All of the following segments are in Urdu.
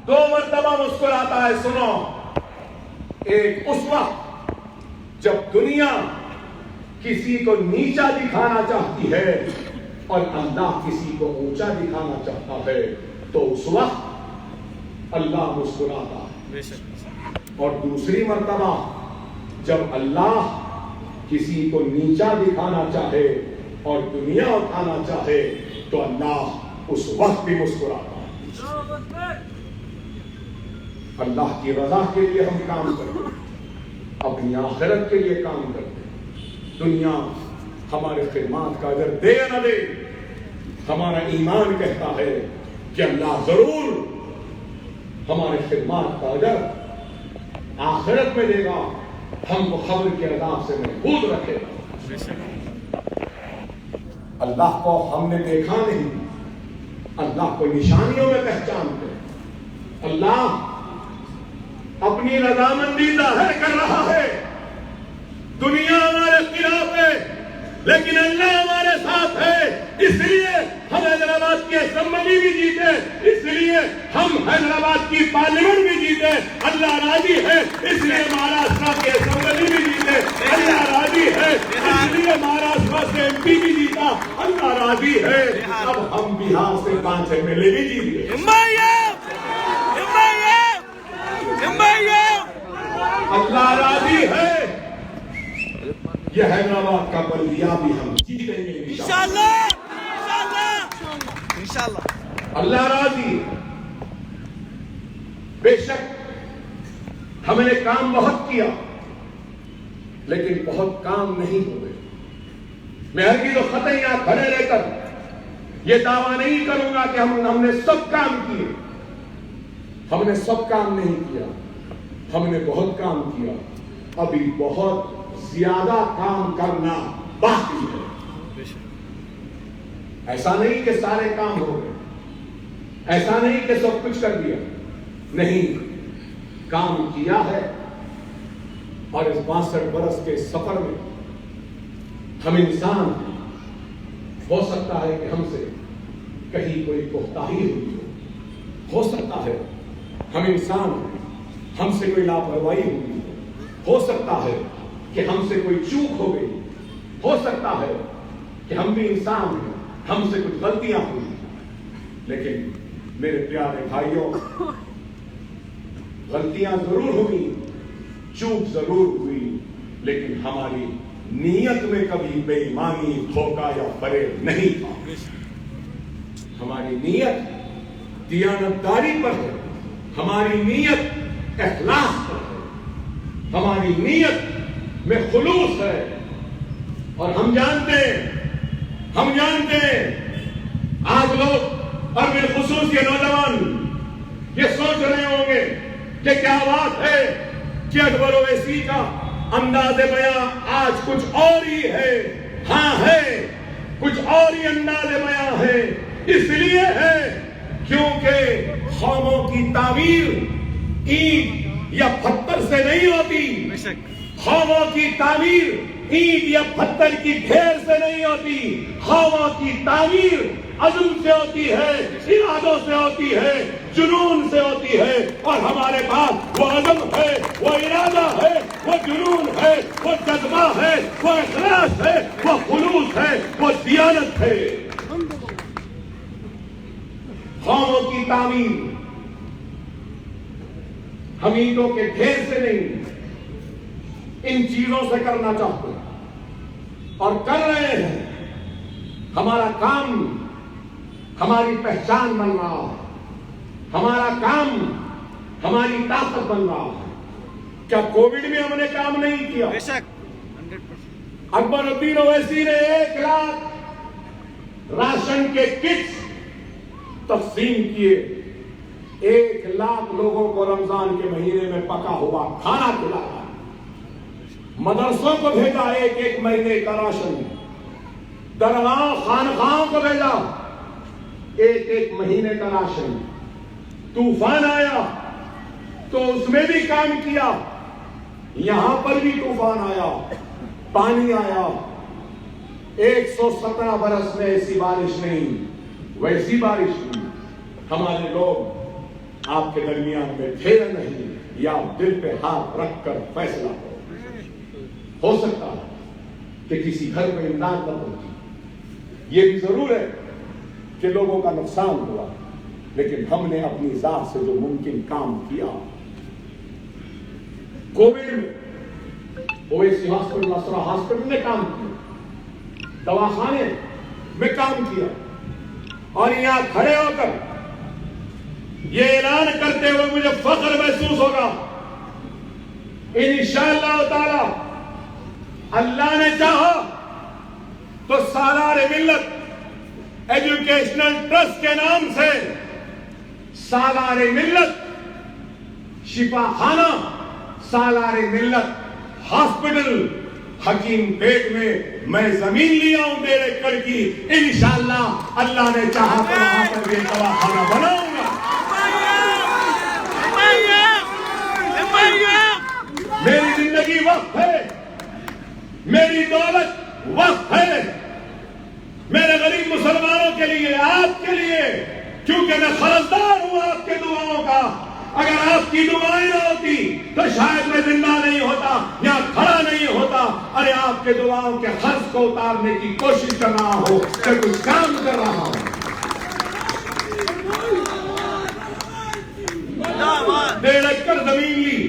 2 مرتبہ مسکراتا ہے. سنو, ایک اس وقت جب دنیا کسی کو نیچا دکھانا چاہتی ہے اور اللہ کسی کو اونچا دکھانا چاہتا ہے, تو اس وقت اللہ مسکراتا ہے. اور دوسری مرتبہ جب اللہ کسی کو نیچا دکھانا چاہے اور دنیا اٹھانا چاہے تو اللہ اس وقت بھی مسکراتا ہے. اللہ کی رضا کے لیے ہم کام کرتے ہیں, اپنی آخرت کے لیے کام کرتے ہیں. دنیا ہمارے خدمات کا اجر دے یا نہ دے, ہمارا ایمان کہتا ہے کہ اللہ ضرور ہمارے خدمات کا اجر آخرت میں دے گا, ہم کو خبر کے عذاب سے محفوظ رکھے گا. اللہ کو ہم نے دیکھا نہیں, اللہ کو نشانیوں میں پہچانتے. اللہ اپنی رضامندی ظاہر کر رہا ہے. دنیا ہمارے خلاف ہے لیکن اللہ ہمارے ساتھ ہے. اس لیے ہم حیدرآباد کی اسمبلی بھی جیتے, اس لیے ہم حیدرآباد کی پارلیمنٹ بھی جیتے, اللہ راضی ہے. اس لیے مہاراشٹر کی اسمبلی بھی جیتے, اللہ راضی ہے. اس لیے مہاراشٹر سے MP بھی جیتا, اللہ راضی ہے. اب ہم بہار سے 5 MLA بھی جیتے. اللہ راضی ہے. یہ حیدرآباد کا بلدیہ بھی ہم جیتیں گے انشاءاللہ. اللہ راضی. بے شک ہم نے کام بہت کیا لیکن بہت کام نہیں ہوئے. میں ہرگز و خطا یہاں کھڑے رہ کر یہ دعویٰ نہیں کروں گا کہ ہم نے سب کام کیے. ہم نے سب کام نہیں کیا, ہم نے بہت کام کیا. ابھی بہت زیادہ کام کرنا باقی ہے. ایسا نہیں کہ سارے کام ہو گئے, ایسا نہیں کہ سب کچھ کر دیا. نہیں, کام کیا ہے. اور اس 62 برس کے سفر میں ہم انسان ہیں. ہو سکتا ہے کہ ہم سے کہیں کوئی کوتاہی ہوئی ہو سکتا ہے ہم انسان ہیں, ہم سے کوئی لاپرواہی ہوئی ہو سکتا ہے کہ ہم سے کوئی چوک ہو گئی, ہو سکتا ہے کہ ہم بھی انسان ہیں, ہم سے کچھ غلطیاں ہوئی. لیکن میرے پیارے بھائیوں, غلطیاں ضرور ہوئی, چوک ضرور ہوئی, لیکن ہماری نیت میں کبھی بے ایمانی, دھوکہ یا فریب نہیں تھا. ہماری نیت دیانتداری پر ہے, ہماری نیت اخلاص پر ہے, ہماری نیت میں خلوص ہے. اور ہم جانتے ہیں آج لوگ اور بالخصوص یہ نوجوان یہ سوچ رہے ہوں گے کہ کیا بات ہے کہ اکبر اویسی کا انداز بیاں آج کچھ اور ہی ہے. ہاں ہے, کچھ اور ہی انداز بیاں ہے. اس لیے ہے کیونکہ قوموں کی تعمیر اینٹ یا پتھر سے نہیں ہوتی. قوموں کی تعمیر اینٹ یا پتھر کی ڈھیر سے نہیں ہوتی. قوموں کی تعمیر عزم سے ہوتی ہے, ارادوں سے ہوتی ہے, جنون سے ہوتی ہے. اور ہمارے پاس وہ عزم ہے, وہ ارادہ ہے, وہ جنون ہے, وہ جذبہ ہے, وہ اخلاص ہے, وہ خلوص ہے, وہ دیانت ہے. قوموں کی تعمیر ہم اینٹوں کے ڈھیر سے نہیں, ان چیزوں سے کرنا چاہتے ہیں اور کر رہے ہیں. ہمارا کام ہماری پہچان بن رہا ہے, ہمارا کام ہماری طاقت بن رہا ہے. کیا کووڈ میں ہم نے کام نہیں کیا؟ اکبر الدین اویسی نے 1 لاکھ راشن کے کٹس تقسیم کیے. 1 لاکھ لوگوں کو رمضان کے مہینے میں پکا ہوا کھانا کھلایا. مدرسوں کو بھیجا 1 مہینے کا راشن, درگاہوں خانقاہوں کو بھیجا 1 مہینے کا راشن. طوفان آیا تو اس میں بھی کام کیا. یہاں پر بھی طوفان آیا, پانی آیا. 117 برس میں ایسی بارش نہیں, ویسی بارش نہیں. ہمارے لوگ آپ کے درمیان میں پھیر نہیں یا دل پہ ہاتھ رکھ کر فیصلہ ہو سکتا ہے کہ کسی گھر میں امداد نہ پہنچی، یہ بھی ضرور ہے کہ لوگوں کا نقصان ہوا، لیکن ہم نے اپنی ذات سے جو ممکن کام کیا، کووڈ میں اویسی ہاسپٹل، اسرا ہاسپٹل میں کام کیا، دواخانے میں کام کیا، اور یہاں کھڑے ہو کر یہ اعلان کرتے ہوئے مجھے فخر محسوس ہوگا، انشاءاللہ تعالی اللہ نے چاہا تو سالار ملت ایجوکیشنل ٹرسٹ کے نام سے سالار ملت شفا خانہ، سالار ملت ہاسپٹل حکیم پیٹ میں زمین لیا ہوں 1.5 ایکڑ کی، انشاءاللہ اللہ نے چاہا تو وہاں پر یہ دواخانہ بناؤں گا۔ میری زندگی وقف ہے، میری دولت وقف ہے میرے غریب مسلمانوں کے لیے، آپ کے لیے، کیونکہ میں قرضدار ہوں آپ کے دعاؤں کا۔ اگر آپ کی دعائیں نہ ہوتی تو شاید میں زندہ نہیں ہوتا یا کھڑا نہیں ہوتا۔ ارے آپ کے دعاؤں کے قرض کو اتارنے کی کوشش کر رہا ہوں، کہ کچھ کام کر رہا ہوں۔ 1.5 ایکڑ زمین لی،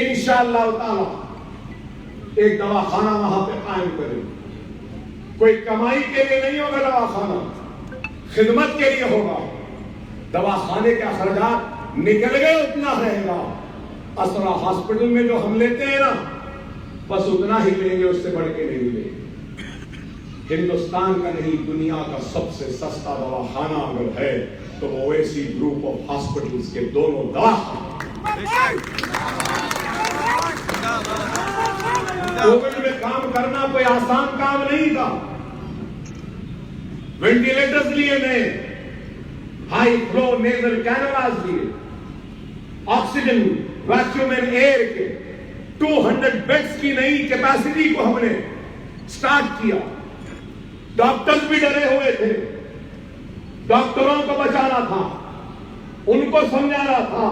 انشاءاللہ تعالی ایک دواخانہ وہاں پہ قائم کریں۔ کوئی کمائی کے لیے نہیں ہوگا دواخانہ، خدمت کے لیے ہوگا۔ دواخانے کے اخراجات نکل گئے اتنا رہے گا۔ اسرا ہاسپٹل میں جو ہم لیتے ہیں نا، بس اتنا ہی لیں گے، اس سے بڑھ کے نہیں لیں گے۔ ہندوستان کا نہیں، دنیا کا سب سے سستا دواخانہ اگر ہے تو وہ اویسی گروپ آف ہاسپٹلز کے دونوں دواخانے۔ کووڈ میں کام کرنا کوئی آسان کام نہیں تھا۔ وینٹیلیٹرز لیے نئے، ہائی فلو نیزل کینولاز لیے، آکسیجن ویکیوم ایئر کے 200 بیڈز کی نئی کیپیسٹی کو ہم نے سٹارٹ کیا۔ ڈاکٹرز بھی ڈرے ہوئے تھے، ڈاکٹروں کو بچانا تھا، ان کو سمجھانا تھا،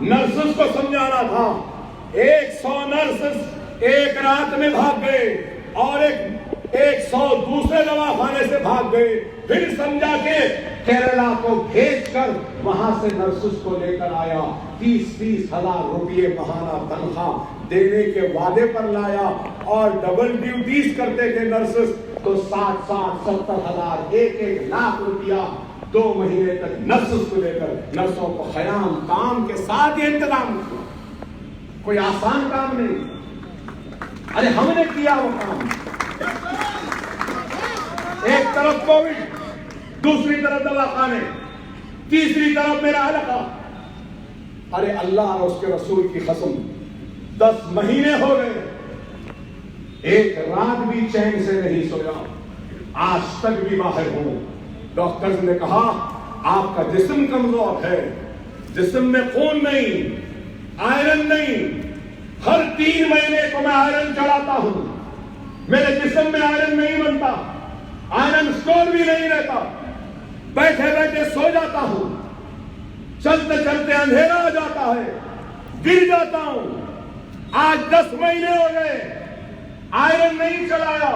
نرسز کو سمجھانا تھا۔ 100 نرسز ایک رات میں بھاگ گئے اور 100 دوسرے دواخانے سے بھاگ گئے، پھر سمجھا کے کیرلا کو بھیج کر وہاں سے نرسز کو لے کر آیا، 30 ہزار روپے ماہانہ تنخواہ دینے کے وعدے پر لایا، اور ڈبل ڈیوٹیز کرتے تھے نرسز تو 60-70 ہزار، 1 لاکھ روپیہ 2 مہینے تک نرسز کو لے کر نرسوں کو خیام کام کے ساتھ یہ انتظام کیا۔ کوئی آسان کام نہیں، ارے ہم نے کیا وہ کام۔ ایک طرف کووڈ، دوسری طرف دواخانے، تیسری طرف میرا علاقہ۔ ارے اللہ اور اس کے رسول کی قسم، 10 مہینے ہو گئے، ایک رات بھی چین سے نہیں سویا، آج تک بھی باہر ہوں۔ ڈاکٹرز نے کہا آپ کا جسم کمزور ہے، جسم میں خون نہیں، آئرن نہیں۔ ہر 3 مہینے کو میں آئرن چڑھاتا ہوں، میرے جسم میں آئرن نہیں بنتا، آئرن سٹور بھی نہیں رہتا، بیٹھے بیٹھے سو جاتا ہوں، چلتے چلتے اندھیرا آ جاتا ہے، گر جاتا ہوں۔ آج 10 مہینے ہو گئے، آئرن نہیں چلایا،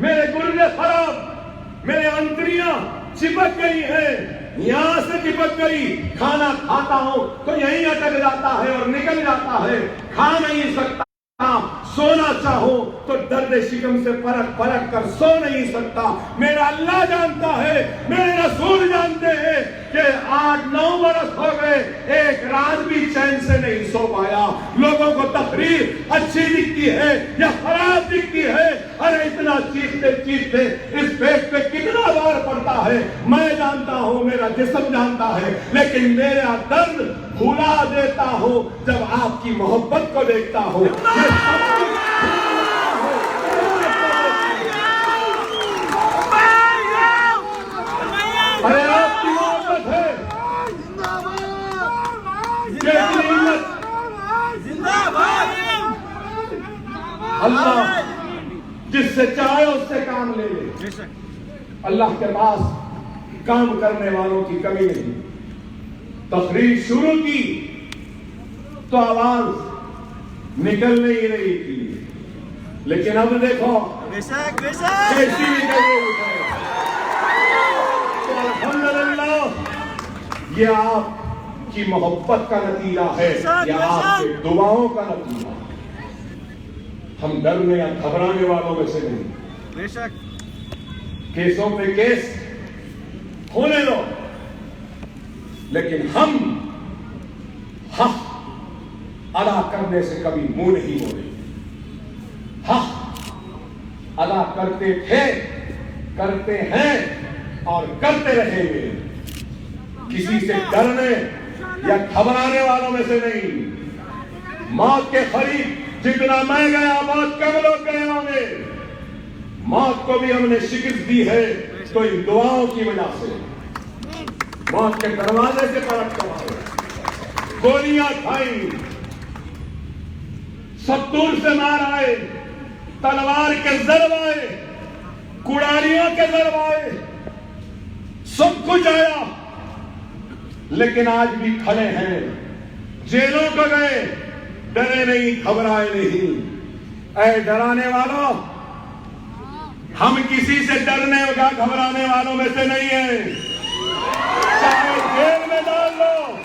میرے گردے خراب، میرے انتریاں چپک گئی ہیں، یہاں سے چپک گئی، کھانا کھاتا ہوں تو یہیں اٹک جاتا ہے اور نکل جاتا ہے، کھا نہیں سکتا، سونا چاہوں تو درد شکم سے پلٹ کر سو نہیں سکتا۔ میرا اللہ جانتا ہے، میرے رسول جانتے ہیں کہ 8-9 برس ہو گئے، ایک رات بھی چین سے نہیں سو پایا۔ لوگوں کو تقریر اچھی دکھتی ہے یا خراب دکھتی ہے، ارے اتنا چیختے چیختے اس پیٹ پہ کتنا بار پڑتا ہے میں جانتا ہوں، میرا جسم جانتا ہے، لیکن میرا درد بھولا دیتا ہوں جب آپ کی محبت کو دیکھتا ہوں۔ ارے آپ کی محبت ہے، اللہ جس سے چاہے اس سے کام لے لے۔ اللہ کے پاس کام کرنے والوں کی کمی نہیں۔ تقریر شروع کی تو آواز نکل نہیں رہی تھی، لیکن اب دیکھو کیسی نکل رہی ہے۔ تو الحمدللہ یہ آپ کی محبت کا نتیجہ ہے، یہ آپ کے دعاؤں کا نتیجہ ہے۔ ہم ڈرنے یا گھبرانے والوں میں سے نہیں۔ بے شک کیسوں پہ کیس ہونے دو، لیکن ہم حق ادا کرنے سے کبھی منہ نہیں موڑے۔ حق ادا کرتے تھے، کرتے ہیں اور کرتے رہیں گے۔ کسی سے ڈرنے یا گھبرانے والوں میں سے نہیں۔ موت کے قریب جتنا میں گیا بہت کم لوگ گئے ہوں گے۔ موت کو بھی ہم نے شکست دی ہے تو ان دعاؤں کی وجہ سے۔ موت کے دروازے سے پلٹ کر آئے، گولیاں کھائیں، ستور سے مار آئے، تلوار کے ضرب آئے، کڑاریوں کے ضرب آئے، سب کچھ آیا، لیکن آج بھی کھڑے ہیں۔ جیلوں کو گئے، ڈرے نہیں، گھبرائے نہیں۔ اے ڈرانے والوں، ہم کسی سے ڈرنے یا گھبرانے والوں میں سے نہیں ہیں۔ چاہے جیل میں ڈال لو،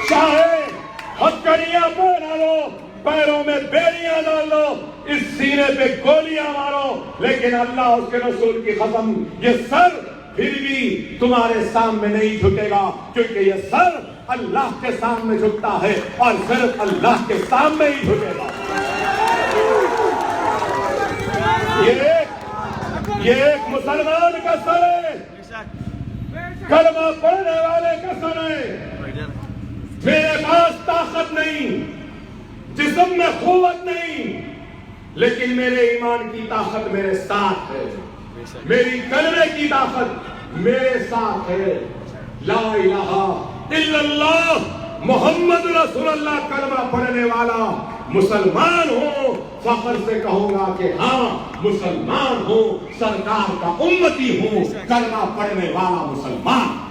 چاہے ہتھکڑیاں پہنا لو، پیروں میں بیڑیاں ڈال لو، اس سینے پہ گولیاں مارو، لیکن اللہ اس کے رسول کی قسم یہ سر پھر بھی تمہارے سامنے نہیں جھکے گا، کیونکہ یہ سر اللہ کے سامنے جھکتا ہے اور صرف اللہ کے سامنے ہی جھکے گا۔ یہ ایک مسلمان کا سر ہے، کلمہ پڑھنے والے کا سر ہے۔ میرے پاس طاقت نہیں، جسم میں قوت نہیں، لیکن میرے ایمان کی طاقت میرے ساتھ ہے، میری کلمے کی طاقت میرے ساتھ ہے۔ لا الہ الا اللہ محمد رسول اللہ کلمہ پڑھنے والا مسلمان ہوں، فخر سے کہوں گا کہ ہاں مسلمان ہوں، سرکار کا امتی ہوں، کلمہ پڑھنے والا مسلمان۔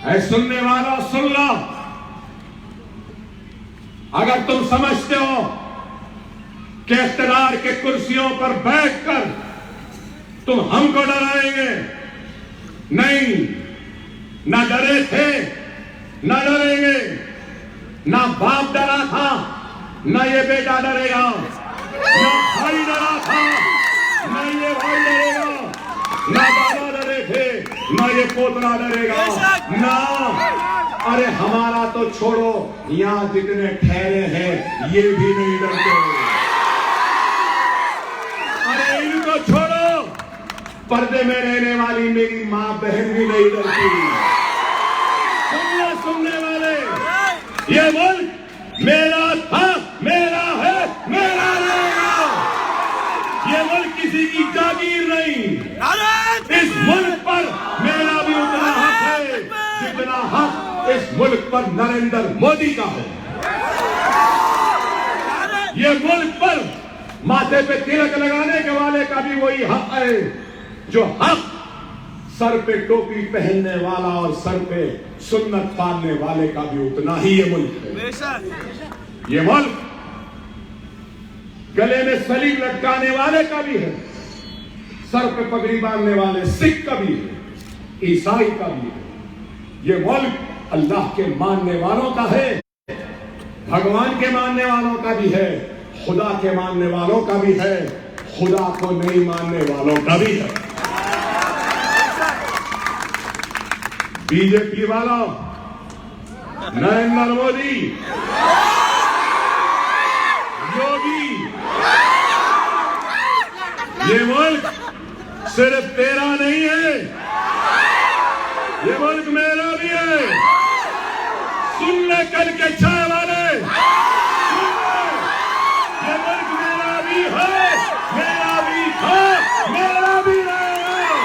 اے سننے والا سن لو، اگر تم سمجھتے ہو کہ اقتدار کے کرسیوں پر بیٹھ کر تم ہم کو ڈرائیں گے، نہیں، نہ ڈرے تھے، نہ ڈریں گے۔ نہ باپ ڈرا تھا، نہ یہ بیٹا ڈرے گا، نہ بھائی ڈرا تھا، نہ یہ بھائی ڈرے گا، نہ بابا ڈرے تھے، نہ یہ پوترا ڈرے گا، نہ۔ ارے ہمارا تو چھوڑو، یہاں جتنے ٹھہرے ہیں یہ بھی نہیں ڈرتے۔ ارے ان کو چھوڑو، پردے میں رہنے والی میری ماں بہن بھی نہیں ڈرتی۔ سننے والے، یہ ملک میرا تھا، میرا ہے، میرا رہے گا۔ یہ ملک کسی کی جاگیر نہیں۔ اس ملک پر میرا بھی اتنا حق ہے جتنا حق اس ملک پر نریندر مودی کا ہے۔ یہ ملک پر ماتھے پہ تلک لگانے کے والے کا بھی وہی حق ہے جو حق سر پہ ٹوپی پہننے والا اور سر پہ سنت پالنے والے کا بھی اتنا ہی یہ ملک ہے۔ یہ ملک گلے میں سلیب لٹکانے والے کا بھی ہے، سر پہ پگڑی باندھنے والے سکھ کا بھی ہے، عیسائی کا بھی ہے۔ یہ ملک اللہ کے ماننے والوں کا ہے، بھگوان کے ماننے والوں کا بھی ہے، خدا کے ماننے والوں کا بھی ہے، خدا کو نہیں ماننے والوں کا بھی ہے۔ بی جے پی والا، نریندر مودی، یوگی، یہ ملک صرف تیرا نہیں ہے، یہ ملک میرا بھی ہے۔ سن لے کل کے چھائے والے، یہ ملک میرا بھی ہے، میرا بھی تھا، میرا بھی رہے گا۔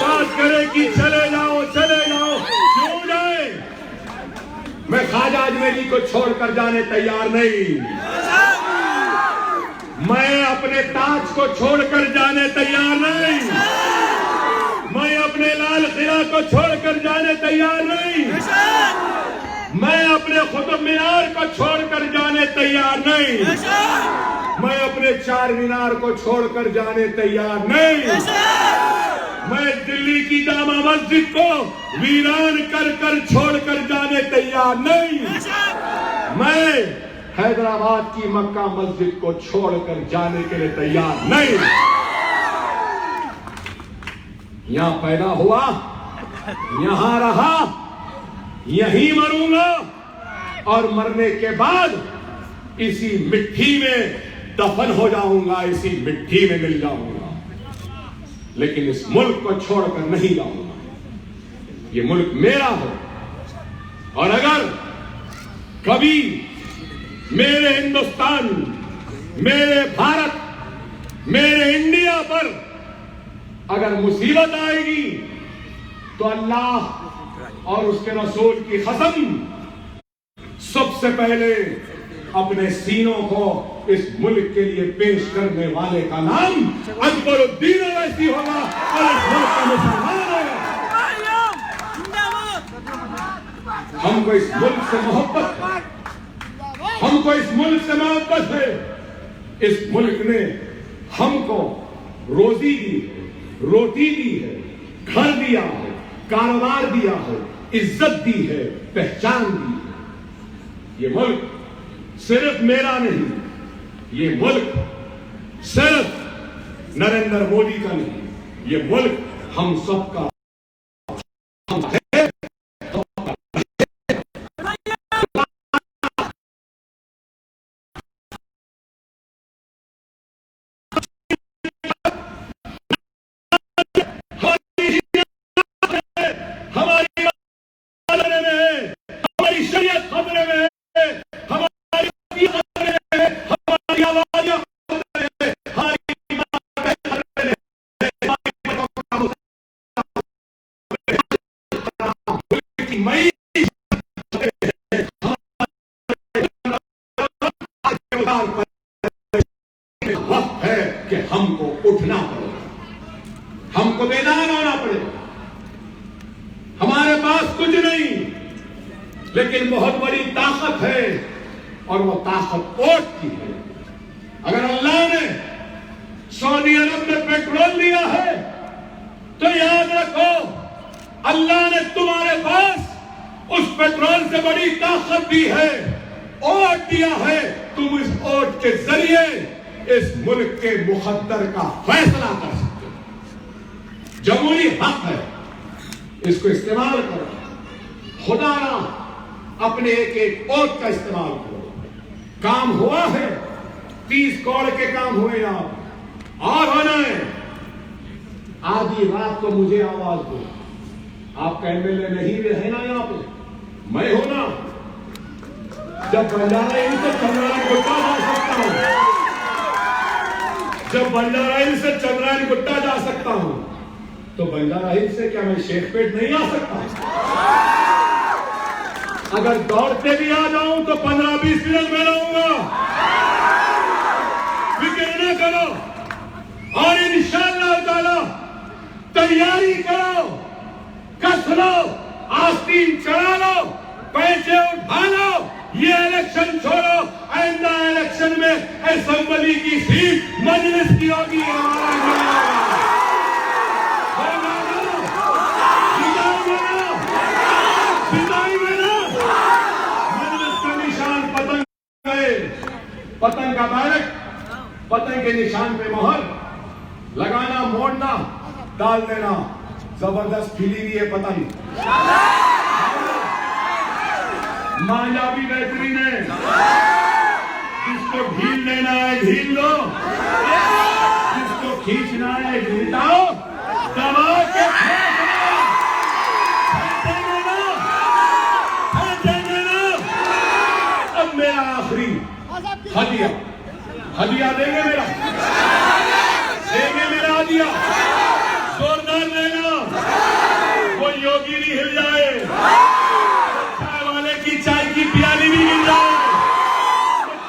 بات کرے کہ چلے جاؤ، چلے جاؤ، کیوں جائے؟ میں خواجہ اجمیری کو چھوڑ کر جانے تیار نہیں۔ میں اپنے اپنے تاج کو چھوڑ کر جانے تیار نہیں، میں اپنے لال قلعہ کو چھوڑ کر جانے تیار نہیں، میں اپنے قطب مینار کو چھوڑ کر جانے تیار نہیں، میں اپنے چار مینار کو چھوڑ کر جانے تیار نہیں، میں دلی کی جامع مسجد کو ویران کر کر چھوڑ کر جانے تیار نہیں، میں حیدرآباد کی مکہ مسجد کو چھوڑ کر جانے کے لیے تیار نہیں۔ یہاں پیدا ہوا، یہاں رہا، یہیں مروں گا، اور مرنے کے بعد اسی مٹی میں دفن ہو جاؤں گا، اسی مٹی میں مل جاؤں گا، لیکن اس ملک کو چھوڑ کر نہیں جاؤں گا۔ یہ ملک میرا ہے، اور اگر کبھی میرے ہندوستان، میرے بھارت، میرے انڈیا پر اگر مصیبت آئے گی تو اللہ اور اس کے رسول کی قسم، سب سے پہلے اپنے سینوں کو اس ملک کے لیے پیش کرنے والے کا نام اکبر الدین اویسی ہوگا، اور اس ملک کا مسلمان ہوگا۔ ہم کو اس ملک سے محبت ہے، ہم کو اس ملک سے محبت ہے۔ اس ملک نے ہم کو روزی دی ہے، روٹی دی ہے، گھر دیا ہے، کاروبار دیا ہے، عزت دی ہے، پہچان دی ہے۔ یہ ملک صرف میرا نہیں، یہ ملک صرف نریندر مودی کا نہیں، یہ ملک ہم سب کا ہے۔ ہماری شریعت خطرے میں ہے، ہماری خطرے میں ہے، ہماری آوازیں خطرے میں ہے، وقت ہے کہ ہم کو اٹھنا پڑے، ہم کو بیدار ہونا پڑے۔ ہمارے پاس کچھ نہیں، لیکن بہت بڑی طاقت ہے، اور وہ طاقت ووٹ کی ہے۔ اگر اللہ نے سعودی عرب میں پیٹرول دیا ہے تو یاد رکھو، اللہ نے تمہارے پاس اس پیٹرول سے بڑی طاقت دی ہے، ووٹ دیا ہے۔ تم اس ووٹ کے ذریعے اس ملک کے مقدر کا فیصلہ کر سکتے ہو۔ جمہوری حق ہے، اس کو استعمال کرو، خدا نہ اپنے ایک ایک ووٹ کا استعمال کرو۔ کام ہوا ہے، 30 کروڑ کے کام ہوئے آپ، اور ہونا ہے۔ آدھی رات کو مجھے آواز دو، آپ کا MLA نہیں ہے نا یہاں پہ، میں ہوں نا۔ جب بنجارہ ہلز سے چندرائن گٹا جا سکتا ہوں، جب بنجارہ ہلز سے چندرائن گٹا جا سکتا ہوں، تو بنجارہ ہلز سے کیا میں شیخ پیٹ نہیں آ سکتا؟ اگر دوڑتے بھی آ جاؤں تو 15-20 منٹ میں رہوں گا۔ فکر نہ کرو، اور انشاءاللہ تعالی تیاری کرو، کس لو، آستین چڑھا لو، پیسے اٹھا لو، یہ الیکشن چھوڑو، آئندہ الیکشن میں اسمبلی کی سیٹ مجلس کی ہوگی، پتنگ کا بیرک، پتنگ کے نشان پہ مہر لگانا، موڑنا، ڈال دینا، زبردست کھلی ہوئی ہے پتنگ۔ مانجا بھی بہترین ہے، جس کو ڈھیل دینا ہے ڈھیل لو، جس کو کھینچنا ہے کھینچاؤ، دبا کے اب میرا آخری ہدیہ دیں گے، میرا دیں گے، میرا ہدیہ زوردار دینا، وہ یوگی بھی ہل جائے، چائے والے کی چائے کی پیالی بھی گر جائے،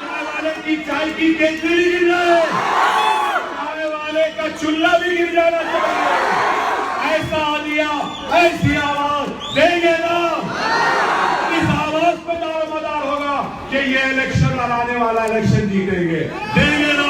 چائے والے کی چائے کی کیتلی بھی گر جائے، چولہا بھی گر جانا چاہیے. ایسا عالیہ ایسی آواز دیں گے نا, اس آواز پہ دار مدار ہوگا کہ یہ الیکشن اور آنے والا الیکشن جیتیں گے. دیں گے نا.